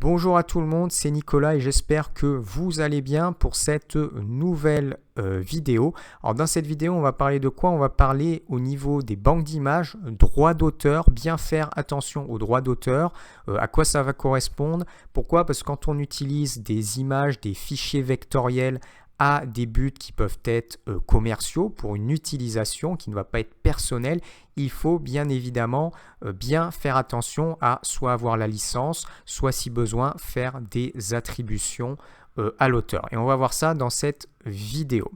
Bonjour à tout le monde, c'est Nicolas et j'espère que vous allez bien pour cette nouvelle vidéo. Alors dans cette vidéo, on va parler de quoi? On va parler au niveau des banques d'images, droits d'auteur, bien faire attention aux droits d'auteur, à quoi ça va correspondre. Pourquoi? Parce que quand on utilise des images, des fichiers vectoriels à des buts qui peuvent être commerciaux pour une utilisation qui ne va pas être personnelle, il faut bien évidemment bien faire attention à soit avoir la licence, soit si besoin faire des attributions à l'auteur. Et on va voir ça dans cette vidéo.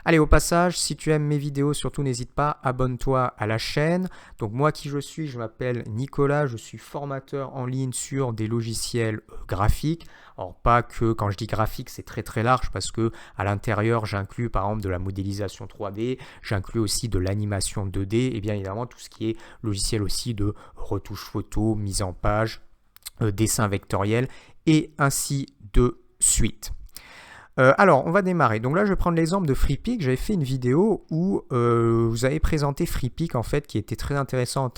Allez, au passage, si tu aimes mes vidéos, surtout n'hésite pas, abonne-toi à la chaîne. Donc moi qui je suis, je m'appelle Nicolas, je suis formateur en ligne sur des logiciels graphiques. Alors pas que quand je dis graphique, c'est très large parce que à l'intérieur, j'inclus par exemple de la modélisation 3D, j'inclus aussi de l'animation 2D et bien évidemment tout ce qui est logiciel aussi de retouche photo, mise en page, dessin vectoriel et ainsi de suite. Alors, on va démarrer. Donc là, je vais prendre l'exemple de Freepik. J'avais fait une vidéo où vous avez présenté Freepik, en fait, qui était très intéressant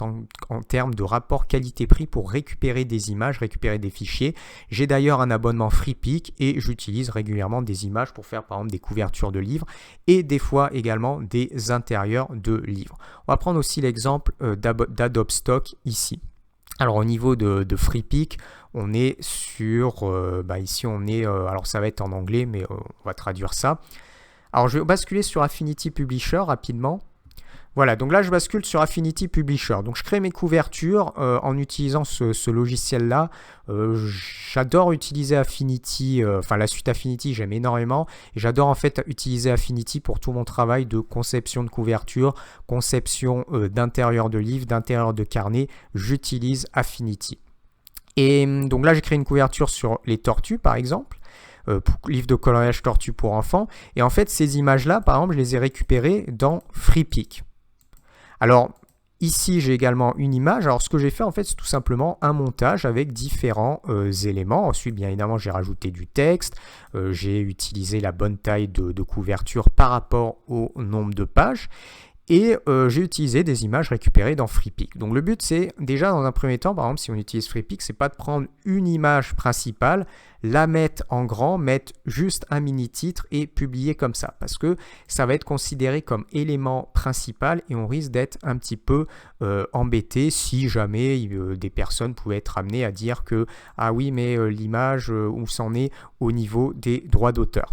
en termes de rapport qualité-prix pour récupérer des images, récupérer des fichiers. J'ai d'ailleurs un abonnement Freepik et j'utilise régulièrement des images pour faire, par exemple, des couvertures de livres et des fois également des intérieurs de livres. On va prendre aussi l'exemple d'Adobe Stock ici. Alors au niveau de Freepik, on est sur, ici on est, alors ça va être en anglais mais on va traduire ça. Alors je vais basculer sur Affinity Publisher rapidement. Voilà, donc là je bascule sur Affinity Publisher. Donc je crée mes couvertures en utilisant ce logiciel-là. J'adore utiliser Affinity, la suite Affinity, j'aime énormément. Et j'adore en fait utiliser Affinity pour tout mon travail de conception de couverture, conception d'intérieur de livre, d'intérieur de carnet. J'utilise Affinity. Et donc là j'ai créé une couverture sur les tortues par exemple. Livre de coloriage tortue pour enfants. Et en fait ces images-là, par exemple, je les ai récupérées dans Freepik. Alors ici j'ai également une image. Alors ce que j'ai fait en fait c'est tout simplement un montage avec différents éléments. Ensuite bien évidemment j'ai rajouté du texte, j'ai utilisé la bonne taille de couverture par rapport au nombre de pages et j'ai utilisé des images récupérées dans Freepik. Donc le but c'est déjà dans un premier temps, par exemple si on utilise Freepik, c'est pas de prendre une image principale, la mettre en grand, mettre juste un mini titre et publier comme ça parce que ça va être considéré comme élément principal et on risque d'être un petit peu embêté si jamais des personnes pouvaient être amenées à dire que ah oui mais l'image où c'en est au niveau des droits d'auteur.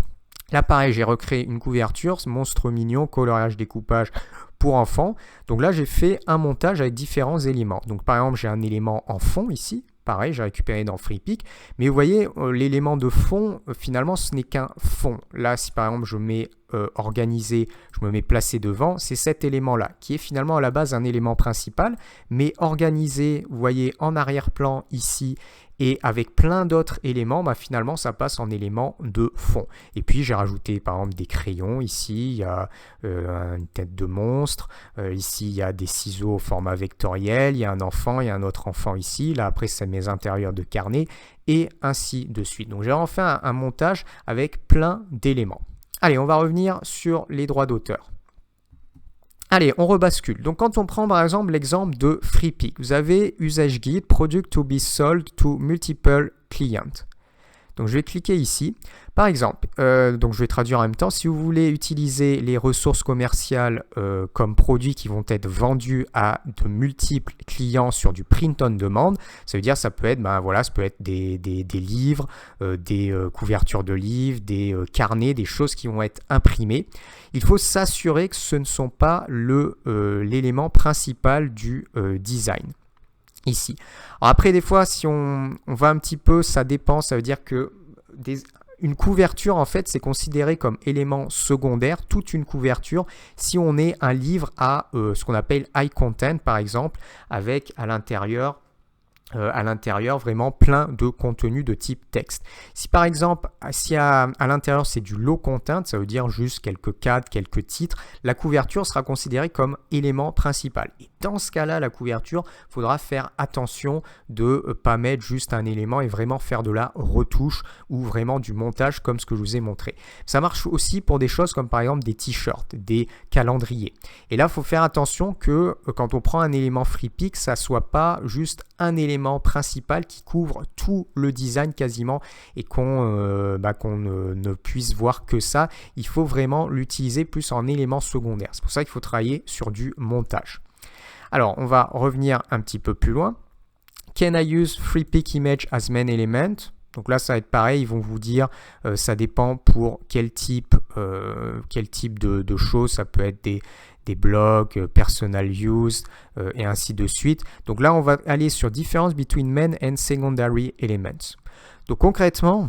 Là pareil, j'ai recréé une couverture, monstre mignon, coloriage, découpage pour enfants. Donc là j'ai fait un montage avec différents éléments. Donc par exemple j'ai un élément en fond ici. Pareil, j'ai récupéré dans Freepik. Mais vous voyez, l'élément de fond, finalement, ce n'est qu'un fond. Là, si par exemple, je mets organisé, je me mets placé devant, c'est cet élément-là, qui est finalement à la base un élément principal. Mais organisé, vous voyez, en arrière-plan ici, et avec plein d'autres éléments, finalement, ça passe en élément de fond. Et puis, j'ai rajouté, par exemple, des crayons. Ici, il y a une tête de monstre. Ici, il y a des ciseaux au format vectoriel. Il y a un enfant, il y a un autre enfant ici. Là, après, c'est mes intérieurs de carnet. Et ainsi de suite. Donc, j'ai vraiment fait un montage avec plein d'éléments. Allez, on va revenir sur les droits d'auteur. Allez, on rebascule. Donc, quand on prend par exemple l'exemple de Freepik, vous avez Usage Guide, Product to be sold to multiple clients. Donc, je vais cliquer ici. Par exemple, donc je vais traduire en même temps. Si vous voulez utiliser les ressources commerciales comme produits qui vont être vendus à de multiples clients sur du print on demand, ça veut dire ça peut être, ça peut être des livres, des couvertures de livres, des carnets, des choses qui vont être imprimées. Il faut s'assurer que ce ne sont pas l'élément principal du design. Ici. Alors après, des fois, si on va un petit peu, ça dépend, ça veut dire que une couverture, en fait, c'est considéré comme élément secondaire, toute une couverture, si on est un livre à ce qu'on appelle high content, par exemple, avec à l'intérieur vraiment plein de contenu de type texte. Si par exemple, si à l'intérieur c'est du low content, ça veut dire juste quelques cadres, quelques titres, la couverture sera considérée comme élément principal. Et dans ce cas-là, la couverture, il faudra faire attention de ne pas mettre juste un élément et vraiment faire de la retouche ou vraiment du montage comme ce que je vous ai montré. Ça marche aussi pour des choses comme par exemple des t-shirts, des calendriers. Et là, il faut faire attention que quand on prend un élément Freepik, ça ne soit pas juste un élément élément principal qui couvre tout le design quasiment et qu'on ne puisse voir que ça. Il faut vraiment l'utiliser plus en élément secondaire. C'est pour ça qu'il faut travailler sur du montage. Alors, on va revenir un petit peu plus loin. Can I use FreePic image as main element? Donc là, ça va être pareil, ils vont vous dire, ça dépend pour quel type de choses, ça peut être des blogs, personal use, et ainsi de suite. Donc là, on va aller sur difference between main and secondary elements. Donc concrètement,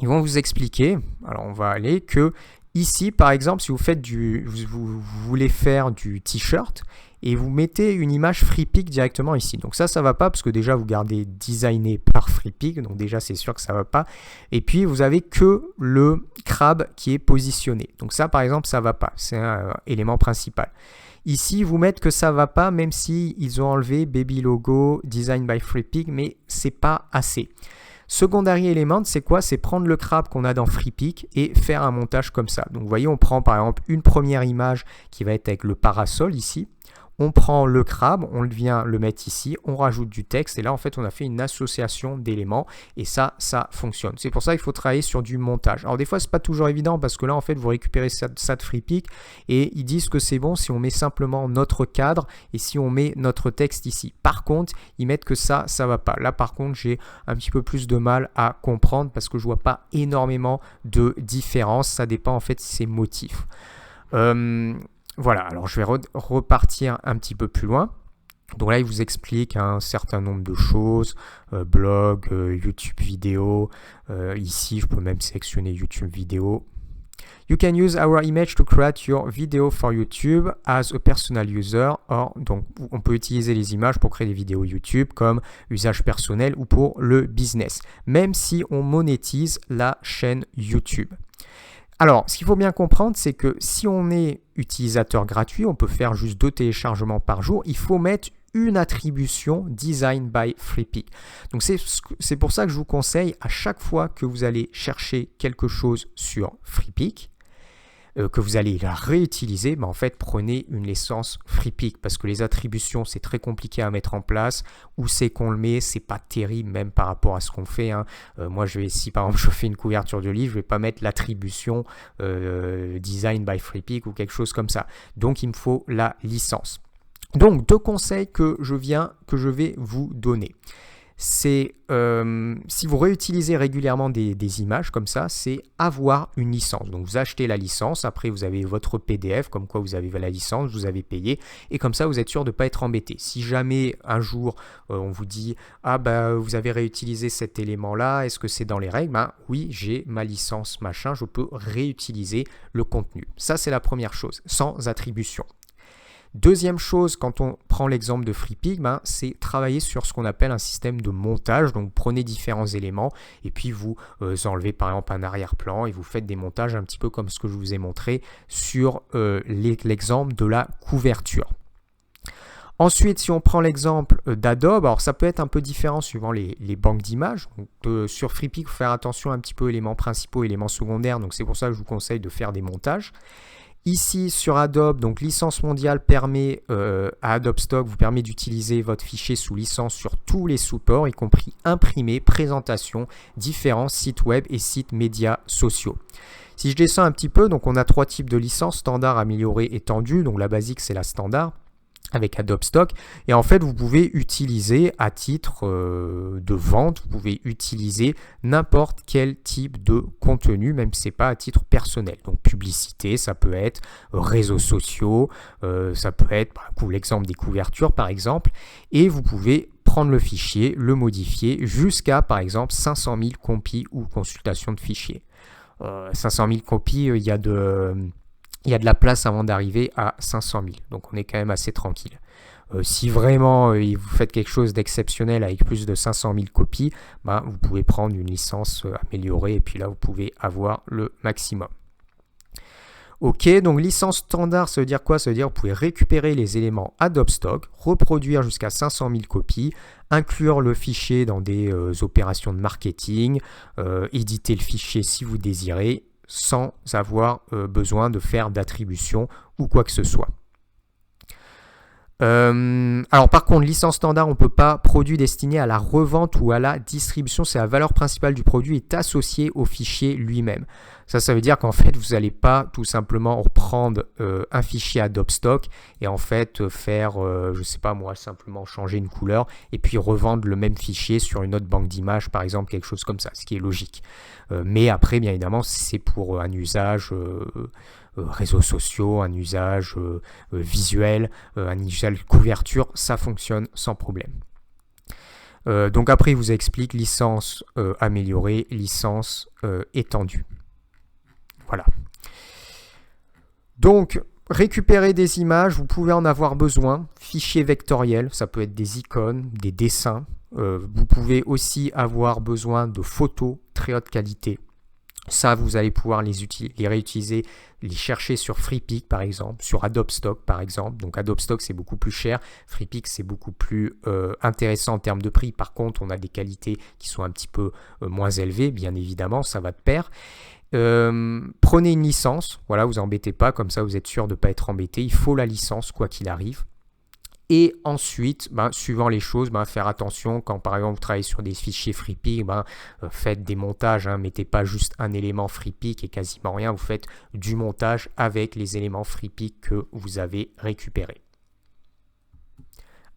ils vont vous expliquer, alors on va aller que ici, par exemple, si vous voulez faire du t-shirt et vous mettez une image FreePic directement ici. Donc ça va pas parce que déjà vous gardez designé par FreePic, donc déjà c'est sûr que ça va pas. Et puis vous avez que le crabe qui est positionné. Donc ça par exemple ça va pas, c'est un élément principal. Ici, vous mettez que ça va pas même si ils ont enlevé Baby Logo, Design by FreePic, mais c'est pas assez. Secondary element, c'est quoi? C'est prendre le crabe qu'on a dans FreePic et faire un montage comme ça. Donc vous voyez, on prend par exemple une première image qui va être avec le parasol ici. On prend le crabe, on vient le mettre ici, on rajoute du texte et là en fait on a fait une association d'éléments et ça fonctionne. C'est pour ça qu'il faut travailler sur du montage. Alors des fois c'est pas toujours évident parce que là en fait vous récupérez ça de FreePic et ils disent que c'est bon si on met simplement notre cadre et si on met notre texte ici. Par contre ils mettent que ça va pas. Là par contre j'ai un petit peu plus de mal à comprendre parce que je vois pas énormément de différence. Ça dépend en fait si c'est motif. Voilà, alors je vais repartir un petit peu plus loin. Donc là, il vous explique un certain nombre de choses, blog, YouTube vidéo. Ici, je peux même sélectionner YouTube vidéo. You can use our image to create your video for YouTube as a personal user. Donc, on peut utiliser les images pour créer des vidéos YouTube comme usage personnel ou pour le business, même si on monétise la chaîne YouTube. Alors, ce qu'il faut bien comprendre, c'est que si on est utilisateur gratuit, on peut faire juste 2 téléchargements par jour. Il faut mettre une attribution Design by FreePic. Donc, c'est pour ça que je vous conseille à chaque fois que vous allez chercher quelque chose sur FreePic, que vous allez la réutiliser, en fait, prenez une licence FreePic parce que les attributions, c'est très compliqué à mettre en place. Où c'est qu'on le met, c'est pas terrible même par rapport à ce qu'on fait. Moi, si par exemple je fais une couverture de livre, je vais pas mettre l'attribution Design by FreePic ou quelque chose comme ça. Donc, il me faut la licence. Donc, 2 conseils que je vais vous donner. C'est si vous réutilisez régulièrement des images comme ça, c'est avoir une licence. Donc vous achetez la licence, après vous avez votre PDF, comme quoi vous avez la licence, vous avez payé, et comme ça vous êtes sûr de ne pas être embêté. Si jamais un jour on vous dit « Ah vous avez réutilisé cet élément-là, est-ce que c'est dans les règles ?» Oui, j'ai ma licence machin, je peux réutiliser le contenu. Ça c'est la première chose, sans attribution. Deuxième chose, quand on prend l'exemple de FreePic, c'est travailler sur ce qu'on appelle un système de montage. Donc, prenez différents éléments et puis vous enlevez par exemple un arrière-plan et vous faites des montages un petit peu comme ce que je vous ai montré sur l'exemple de la couverture. Ensuite, si on prend l'exemple d'Adobe, alors ça peut être un peu différent suivant les banques d'images. Sur FreePic, il faut faire attention un petit peu aux éléments principaux, éléments secondaires. Donc, c'est pour ça que je vous conseille de faire des montages. Ici, sur Adobe, donc licence mondiale permet à Adobe Stock vous permet d'utiliser votre fichier sous licence sur tous les supports, y compris imprimé, présentation, différents sites web et sites médias sociaux. Si je descends un petit peu, donc on a 3 types de licences, standard, amélioré, étendu. Donc la basique, c'est la standard avec Adobe Stock. Et en fait, vous pouvez utiliser à titre de vente, vous pouvez utiliser n'importe quel type de contenu, même si ce n'est pas à titre personnel. Donc, publicité, ça peut être réseaux sociaux, ça peut être l'exemple des couvertures, par exemple. Et vous pouvez prendre le fichier, le modifier jusqu'à, par exemple, 500 000 copies ou consultations de fichiers. 500 000 copies, il y a de la place avant d'arriver à 500 000. Donc, on est quand même assez tranquille. Si vraiment vous faites quelque chose d'exceptionnel avec plus de 500 000 copies, vous pouvez prendre une licence améliorée et puis là, vous pouvez avoir le maximum. Ok, donc licence standard, ça veut dire quoi? Ça veut dire que vous pouvez récupérer les éléments Adobe Stock, reproduire jusqu'à 500 000 copies, inclure le fichier dans des opérations de marketing, éditer le fichier si vous désirez, sans avoir besoin de faire d'attribution ou quoi que ce soit. Alors par contre, licence standard, on ne peut pas. Produit destiné à la revente ou à la distribution, c'est la valeur principale du produit est associée au fichier lui-même. Ça veut dire qu'en fait, vous n'allez pas tout simplement reprendre un fichier Adobe Stock et en fait faire, je ne sais pas moi, simplement changer une couleur et puis revendre le même fichier sur une autre banque d'images, par exemple, quelque chose comme ça, ce qui est logique. Mais après, bien évidemment, c'est pour un usage réseaux sociaux, un usage visuel, un usage couverture, ça fonctionne sans problème. Donc après, il vous explique licence améliorée, licence étendue. Voilà. Donc, récupérer des images, vous pouvez en avoir besoin. Fichier vectoriel, ça peut être des icônes, des dessins. Vous pouvez aussi avoir besoin de photos très haute qualité. Ça, vous allez pouvoir les réutiliser, les chercher sur FreePic par exemple, sur Adobe Stock par exemple. Donc Adobe Stock, c'est beaucoup plus cher. FreePic, c'est beaucoup plus intéressant en termes de prix. Par contre, on a des qualités qui sont un petit peu moins élevées, bien évidemment, ça va de pair. Prenez une licence, voilà, vous embêtez pas, comme ça vous êtes sûr de ne pas être embêté. Il faut la licence, quoi qu'il arrive. Et ensuite, suivant les choses, faire attention quand par exemple vous travaillez sur des fichiers FreePic, faites des montages, mettez pas juste un élément FreePic et quasiment rien, vous faites du montage avec les éléments FreePic que vous avez récupérés.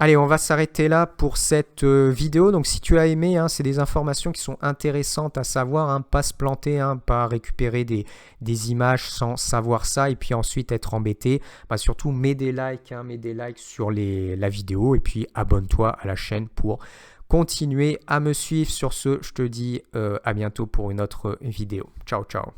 Allez, on va s'arrêter là pour cette vidéo. Donc si tu as aimé, c'est des informations qui sont intéressantes à savoir, pas se planter, pas récupérer des images sans savoir ça et puis ensuite être embêté. Surtout mets des likes sur la vidéo et puis abonne-toi à la chaîne pour continuer à me suivre. Sur ce, je te dis à bientôt pour une autre vidéo. Ciao, ciao.